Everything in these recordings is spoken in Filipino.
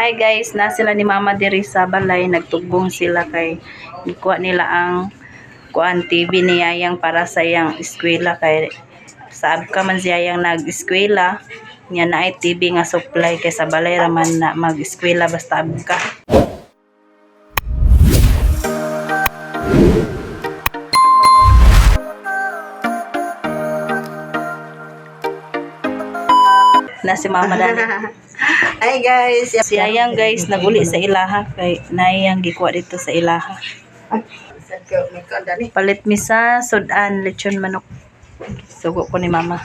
Hi guys, na sila ni Mama diri sa balay, nagtugong sila kay ikuha nila ang kuan TV ni Yayang para sa iyang eskwela kay saab ka man siya yang nag-eskwela nya na ay TV nga supply kay sa balay raman na mag-eskwela basta ab ka. Na si Mama dali. Hi guys. Si Yayang guys naguli sa ilaha kay naiyang gikuha dito sa ilaha. Palit mi sa sudan lechon manok. Sugo ko ni Mama.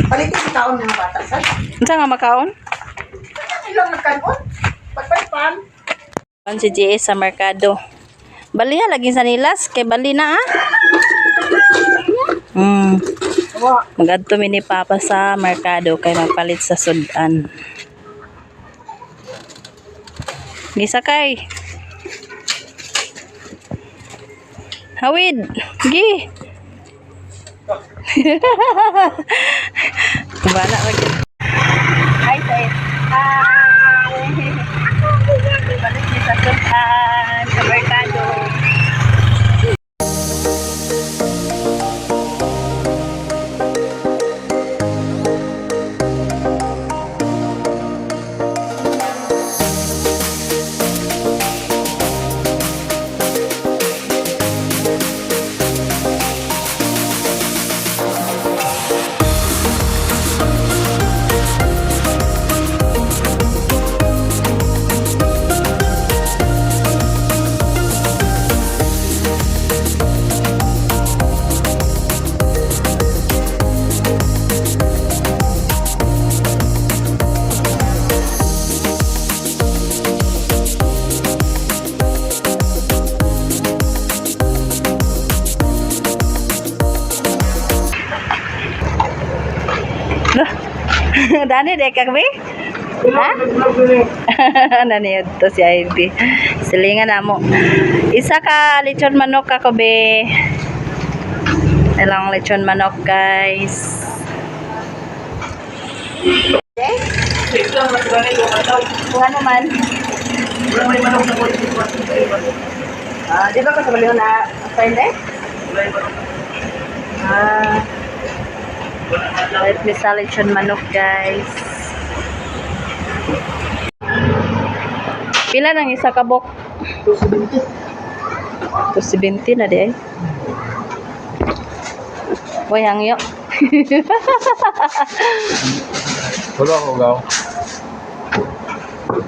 Palitin yung taon ng bata sa. Unsa nga makaon? Ilang nagkaon? Pagpalipan. Pan si JS sa merkado. Bali ha lagi sa nilas kay bali na ah. Magadto mi ni Papa sa merkado kay magpalit sa sudan. Gisakay. Hawid, gi. Bala lagi. Hi, Tay. Hi. Balik ni sa sudan sa merkado. Dani dek kami? Ha? Nani ito si Ivy. Silingan na mo. Isa ka lechon manok ako be. Ilang lechon manok guys. Okay? Kung ano man. Di ba ka sa baliw na friend eh? Let me sa lechon manok guys. Pila nang isa kabok? 270. 270 na di ay. Hoy hangyo. Wala ko gaw.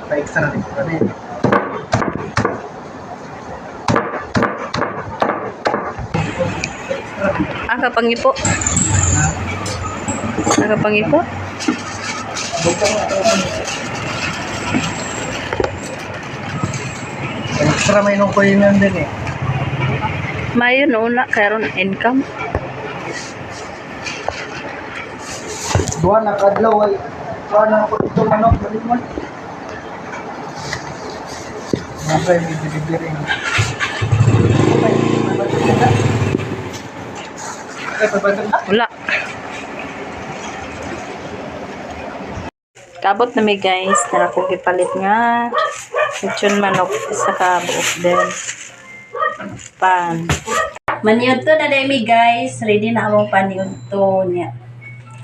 Pa-extra rin. Aka pangipo. Aka pangipo. Extra may nung ko yun din eh. Mayo una karon income. Buwan na kadlaw ay. Buwan na ako dito manok. Balik mo. Nasa yung bibigyan. Wala. Kabot na mi guys. Tara ko ipalit nga. Lechon manok sa kabot din. Pan. Maniod to na mi guys. Ready na among paniod to niya.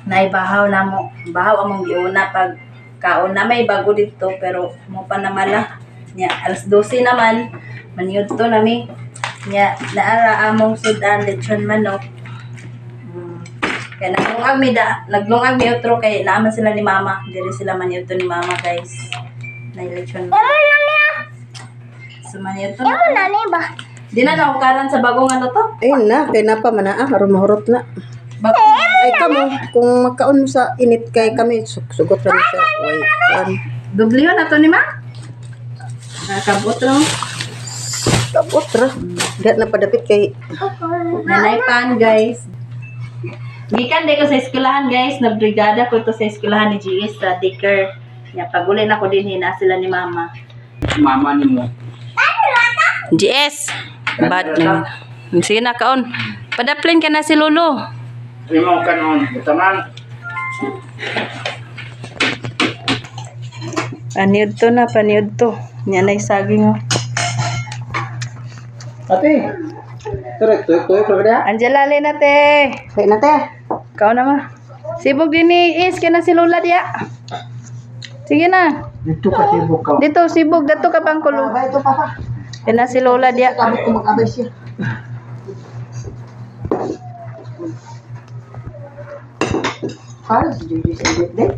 Naibahaw na mo. Bahaw among giuna pag kauna may bago dito pero mo pa namala. Niya alas 12 naman. Maniod to na mi. Niya naara among sudan lechon manok. Kaya naglungag mi utro kay naaman sila ni Mama. Diri sila maniuto ni Mama guys. Nailechon. So maniuto na. Di na naukaran sa bagong ano to? Ayun na, kay napa man na aron mahurot na. Bagong Ay kamo, kung magkaon mo sa init kay kami sugot lang siya. Oy, dubliho na to ni Ma? Nakabot no? kabot ra. Dahil na padapit kay Nanay pan guys. Gikan de ko sa eskwelahan guys, nagbrigada ko to sa eskwelahan ni GS sa Dicker. Nya paguli na ko din na sila ni Mama. Mama ni mo. GS. Bad na. Sige na kaon. Padaplin ka na si Lolo. Imo kanon, taman. Paniod to na, paniod to. Yan ay saging. Oh. Ate. Tuloy ka na. Angela, alin na te. Kaya na te. Ikaw naman. Sibog din ni Is, kaya na si Lola diya. Sige na. Dito ka tibok ka. Dito, sibog. Dato ka bang kulo. Abay ito papa. Kaya na si Lola diya. Kami ko mag-abay siya. Para si Judy sa edit din.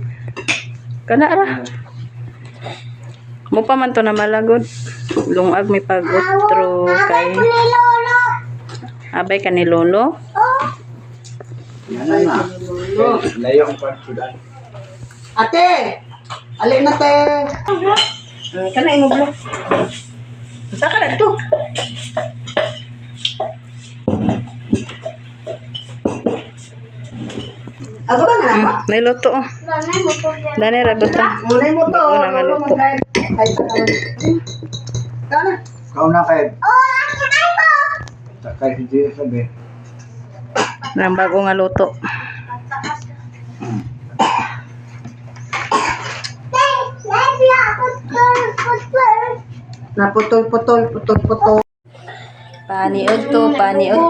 Kana ra. Mo pa man to na malagod. Lungag may pag-utro kay abay ka ni Lolo. Yan na. Layo ang pagsudan. Ate! Alin na te. Kana imublo. Saka na to. Ako ba nga na? May luto. Oh. Dani ra buta. Munay mo to. Wala nga Lolo luto. mag-ay. Ay, kana. Kau na kay. Sakay hindi sabi. Nang bago nga luto. Naputol-putol. Paniod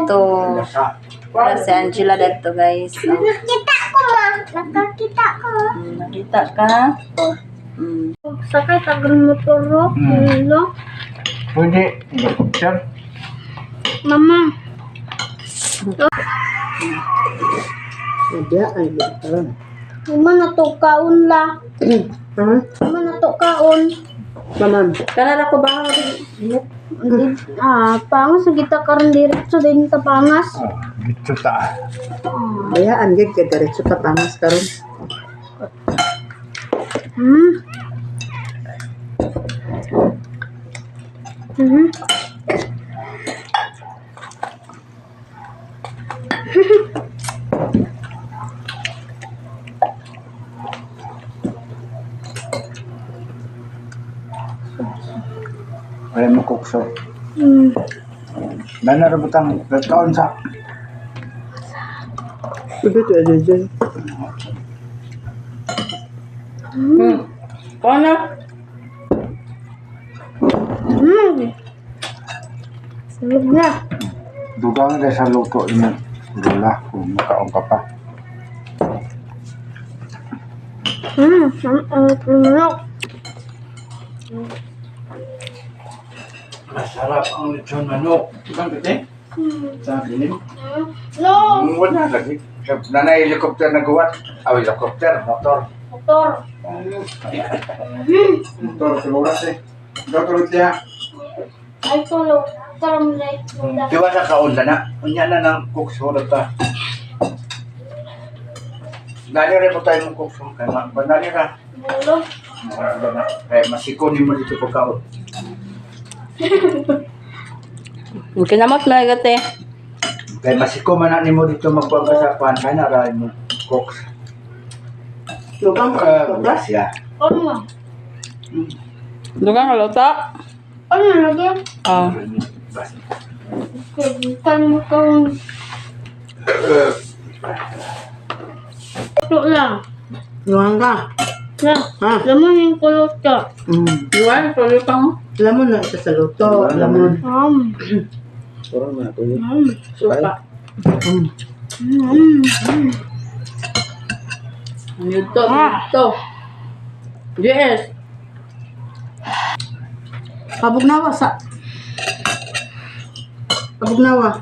to. Para si Angela dito guys. Oh. Nakakita ko. Nakita ka? Sakay tagal motor ro. Hello. Pwede. Helicopter. Mama. Ada ay karon. Mama natukaon la. Ha? Mama natukaon. Kaman. Kanara ko ba? Pangas kita karon diretso din ta pangas. Oh, dito ta. Bayaan gid kay diretso ta pangas karon. Wala mo kukso. Dana ra butang kaon sa. Ito to aja. Paano? Sulog na. Dugang na sa luto ni Lola kung makaon ka pa. Manok. Masarap ang lechon manok. Ibang kete? Sa dilim. No. Wala lagi. Nanay helicopter na guwat. Helicopter, motor. Motor. Motor sa oras eh. Doktor niya. Ay tulog. Karam na ito. Di ba na kaunda na? Unya na ng kukso na ta. Dali rin mo tayo ng kukso. Kaya bandali ka. Bulog. Kaya masikonin mo dito pagkaon. Kinamot na agad eh. Kaya masiko man na mo dito magbuang ka sa pan. Kaya narahin mo koks. Lugang Grasya. Ano nga? Dugang haluto? Ano lagi? Oh. Kaibigan mo kong ito lang. Luang ka. Na, Ha? laman yung kulot ka. Duwan, tuloy pa mo. Lamon na ito sa luto. Lamon. Puro na ito yun. Suka. Yuto, yuto. Yes. Pabugnawa sa. Pabugnawa.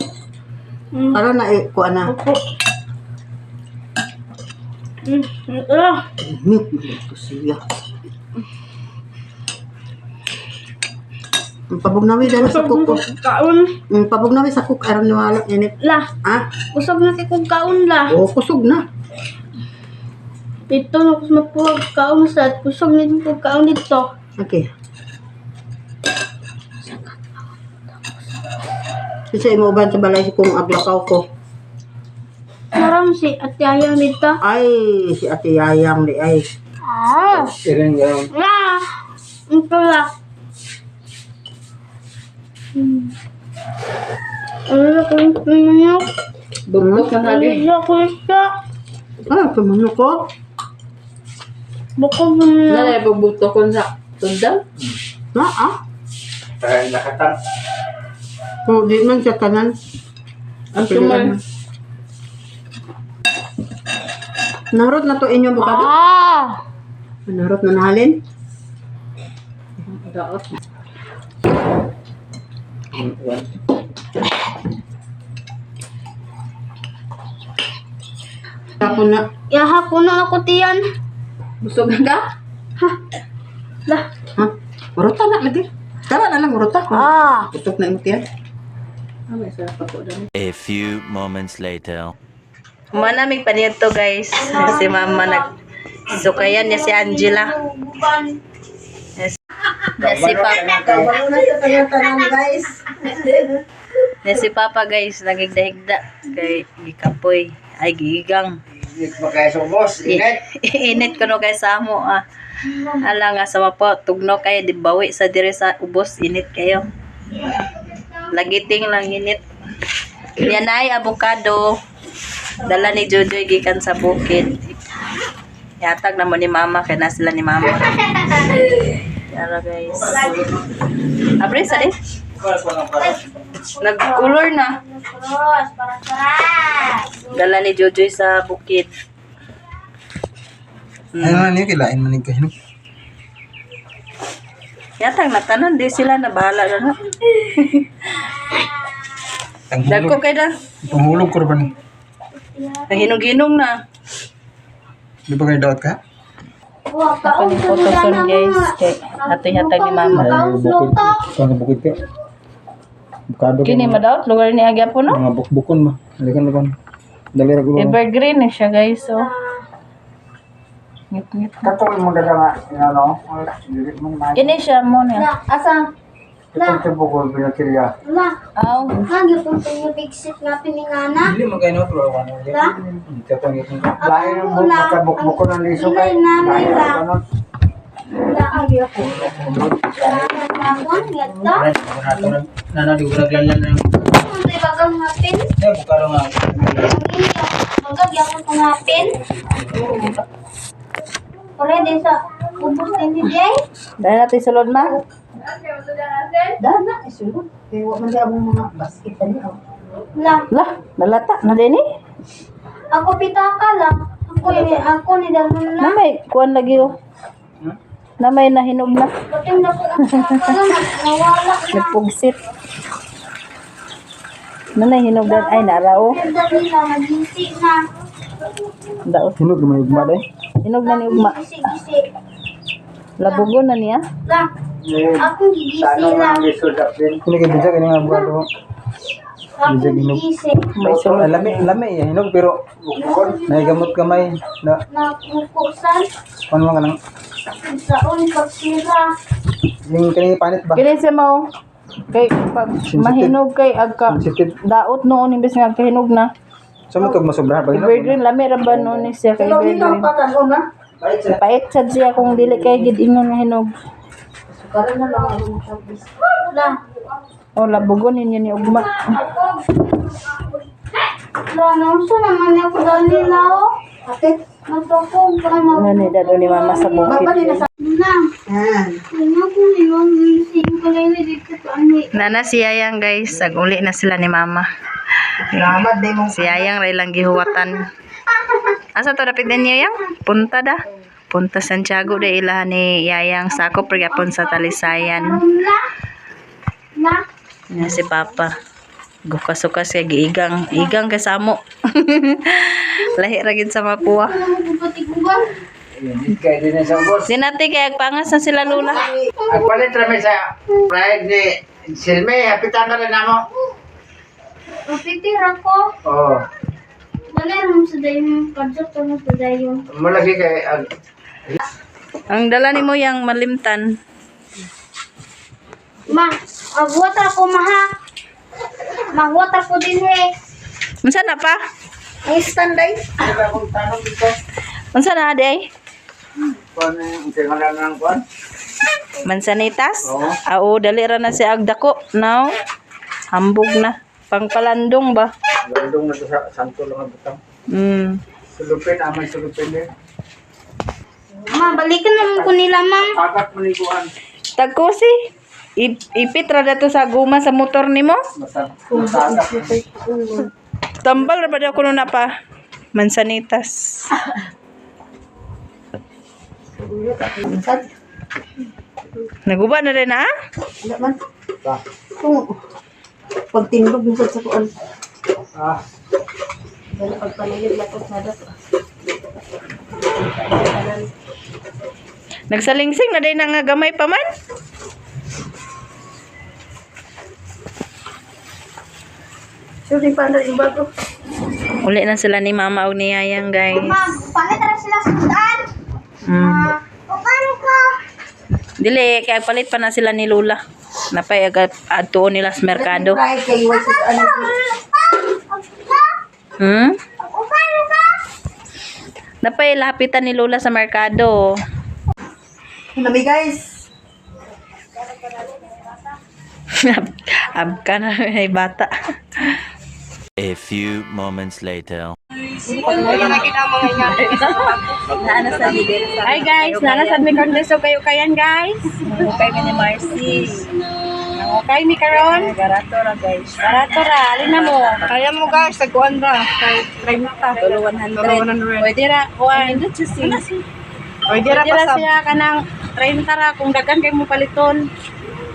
Karon na kuan na. Opo. Ito siya. Pabugnawi dahil sa kuko. Kaon. Pabugnawi sa kuk aron niwala init. La, Ah, usap na kay kong kaon la. kusog na. Dito na ako magpuwag kaon sa kusog na kong kaon dito. Okay. Kasi mo ba sa balay kung aglakaw ko. Maram si Ate Ayang dito. Ay, si Ate Yayang di ay. Siring yung La, ito la. Ano na ko yung manok? Bugtok na Ano lagi. na ko isa? Ah, tumano ko. Bukog na. Nalay pagbuto ko sa tundal. Na ah. Nakatan. Kung di man siya kanan. Ang tumal. Narot na to inyo bukado. Ah! Narot na nahalin. Daot. Ako na. Yaha ko na ako tiyan. Busog na ka? Lah. Ha? Urota na lagi. Tara na lang urota. Ah! Tutok na imot yan. Ah, may sarap ako dami. A few moments later. Manamig pa niya to guys. Si mama sukayan niya si Angela. Yes. Si Papa. Kabalo na sa tanan guys. Si Papa guys, nagigda-higda kay gikapoy. Ay gigang. Hindi mo kaya sumos. Init. Init ko no kay samo ah. Ala nga sa mapo, tugno kayo di bawi sa dire sa ubos, init kayo. Lagiting lang init. Yan ay avocado. Dala ni Jojoy gikan sa bukid. Yatag na mo ni mama, kaya na sila ni mama. Yara guys. Abre sa din. Nag-color na. Dala ni Jojoy sa bukid. Ano na niyo, kilain manig ka. Yatag na tanan, di sila na bahala na na. Dagko kay na. Panghulog ko ba ni? Nahinog-hinog na. Di ba kayo daot ka? Ako ni Potoson guys. Kay hatay-hatay ni mama. Ikaw na bukid ka. Bukado Kini madaot, lugar ni Agya po no? mga bukbukon ba? Halikan. Dali ra gulo. Evergreen na siya guys. So. Ngit-ngit. Katong mo dala nga, ano? Dili mo na. Kini siya mo niya. Asa? Itong tibukol pinakirya. Lah. Aw. Lagi kong pinipigsit nga piningana. Dili mo kayo pero ano. La? Katong itong. Lain ang bukbukon ng liso kay. Lain ang kanon. Lagi ako. Lagi yata. Nana di urag lan lang. May bagang ngapin. Ya bukaro nga. Magag yakon kong ngapin. Pare din sa ubos din ni Jay. Dahil natin sulod ma. Dana isulod. Kaya wa man di abong mga basket ani. Lah. Lah, nalata na din eh. Ako pitaka lang. Ako ni dalon lang. Namay, kuan lagi oh. Namay nahinog na. Pating na ko pitaka lang. Nawala na. Nagpugsit. Nanay hinog dan ay narao. Dali na. Nagisi na. Daot. Hinog may ugma dai. Hinog na ni ugma. Gisi-gisi. Labugon na niya. Lah. Ako gigisi lang. Kini kay bijak ini nga buwan do. Ako gigisi. May sulod. Lami ya hinog pero naigamot kamay na Nakukusan. ano man kanang Saon pagsira. yung kani panit ba? Kini siya mo. Kay pag mahinog kay agka Sensitive. daot noon imbes nga kahinog na. Sa mo tog masobrahan ba hinog? Evergreen lami ra ba noon ni siya kay Ikaw dito evergreen. patanon na. Pait sad siya kung dili kay gid ingon nga hinog. Karon na lang ang service. Lah. O labugon ninyo ni ugma. Lah, nangso naman ako dali lao. Ate, Magpapog ka na. Ano ni dado ni mama sa bukid. babali na sa Na. yan. Ano ko niwang gising ko lang dito sa ani. Nana si Yayang guys, uli na sila ni mama. Salamat din mo. Si Yayang ray lang gihuwatan. Asa to dapit din Yayang? Punta da. Punta Santiago da ilahan ni Yayang sakop gyapon sa Talisayan. La. Yan si Papa. Gukas-ukas kay giigang, igang kasamo. Lahi ra gid sa makuha. Pati-guban. Hindi kay din sa boss. Sinati kay agpangas na sila lula. Ang palit rami sa pride ni Silme, hapitan ka rin namo. Mapitir ako. Oo. Dali mo sa dayon. Kadto to mo sa dayon. Malagi kay Ang dala ni mo yang malimtan. Ma, agwater ko maha. Magwater ko din he. Unsa na pa? Ang standay. Unsa na adi? Kuan yung tingalan ng kuan. Mansanitas? Oo. Oo, dali ra na si agdako. Now, hambog na. Pangpalandong ba? Landong na to sa santo lang ang butang. Mm. Sulupin, amay sulupin din. Ma, balikan naman ko nila, ma'am. Tagat maniguan. Tagkusi. Ipit ra dato sa guma sa motor nimo. Tagat. Tambal ra ba daw kuno na pa? Mansanitas. Naguba na rin ah? Wala man. Kung pagtindog mo sa kuan. Ah, Dala pagpalayod lapot na dato. Nagsalingsing na din nga gamay pa man. Sorry pa na yung bago. Uli na sila ni Mama o ni Yayang, guys. Ma'am, palit na sila sa daan. Paano ka? Dili, kaya palit pa na sila ni Lola. Napay agad atuon nila sa merkado. Try kay wa sa ano. Paano ka? Napay lapitan ni Lola sa merkado. Nami guys. Abka na may bata. A few moments later. Hi guys, nanasad mi karon so kayo kayan guys. Kay ni Marcy. Okay mi karon. Barato ra guys. Barato ra, alin na mo. Kaya mo guys, tagkuan ra. Kay mata. 100. Pwede ra, Pwede Pwede ra siya kanang 30 ra kung daghan kay mo paliton.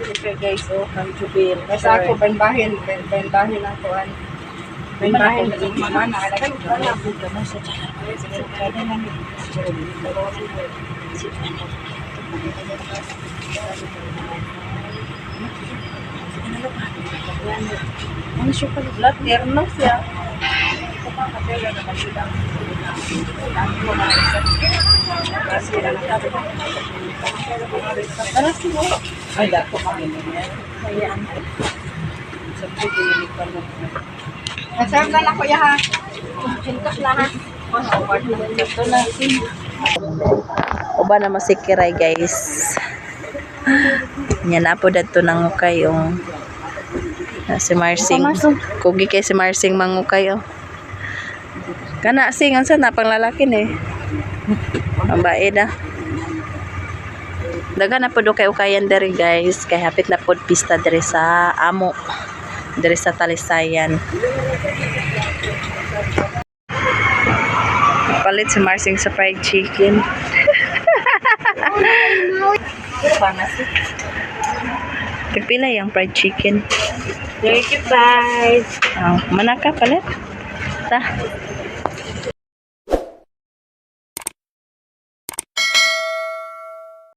Okay guys, ang jubil. Basta ako benbahin ang kuan. Benbahin ng mga na Ano siya pala? Terno siya. Para siguro. Ay, dato kami niya. Hayaan. Sa pagdilig pa mo. Serve na lang kuya ha. Hintos na ha. Ito na. Uba na masikiray guys. Yan na po dato nangukay yung si Marsing. Kugi kay si Marsing mangukay oh. Kana sing ansa na pang lalakin eh. Babae na. Daga na po do kay ukayan diri guys. Kay hapit na po pista diri sa amo. Diri sa Talisayan. Palit si Marsing sa fried chicken. Pipila yung fried chicken. 35. Oh, mana ka palit? Ta.